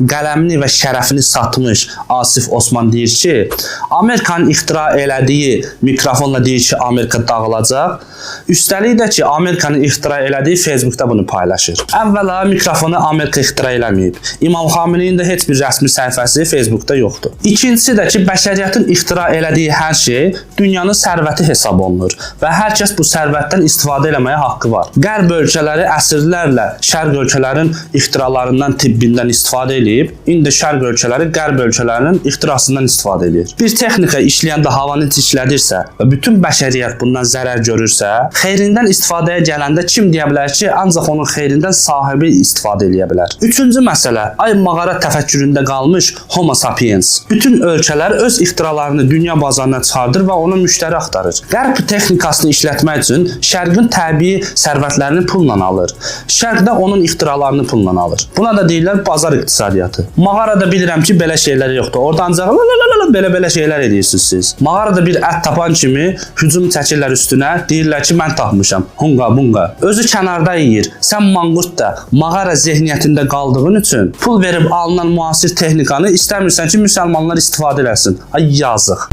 qələmini və şərəfini satmış Asif Osman deyir ki, Amerikanın ixtira elədiyi mikrofonla deyir ki, Amerika dağılacaq. Üstəlik də ki, Amerikanın ixtira elədiyi Facebookda bunu paylaşır. Əvvəla mikrofonu Amerika ixtira eləməyib. İmam Xameneyin də heç bir rəsmi səhifəsi Facebookda yoxdur. İkincisi də ki, bəşəriyyətin ixtira elədiyi hər şey dünyanın sərvəti hesab olunur və hər kəs bu sərvətdən istifadə eləməyə haqqı var. Qərb ölkələri əsrlərlə şərq ölkələrin ixtiralarından, tibbindən istifadə edib, indi şərq ölkələri qərb ölkələrinin ixtirasından istifadə edir. Bir texnika işləyəndə havanı çirklədirsə və bütün bəşəriyyət bundan zərər görürsə, xeyrindən istifadəyə gələndə kim deyə bilər ki, ancaq onun xeyrindən sahibi istifadə edə bilər. Üçüncü məsələ, ay mağara təfəkküründə qalmış Homo sapiens. Bütün ölkələr öz ixtiralarını dünya bazarına çıxardır və ona müştəri axtarır. Qərb texnikasını işlətmək üçün şərqin təbii sərvətlərini pulla alır. Şərq də onun ixtiralarını pulla alır. Buna da deyirlər bazar iqtisadiyyatı. Mağarada bilirəm ki, belə şeylər yoxdur. Orada ancaq belə şeylər edirsiniz siz. Mağarada bir ət tapan kimi hücum çəkirlər üstünə, deyirlər ki, mən tapmışam. Hunqa bunqa. Özü kənarda yeyir. Sən manqurt da mağara zehniyyətində qaldığın üçün pul verib alınan müasir texnikanı istəmirsən ki, müsəlmanlar istifadə eləsin. Ay yazıq.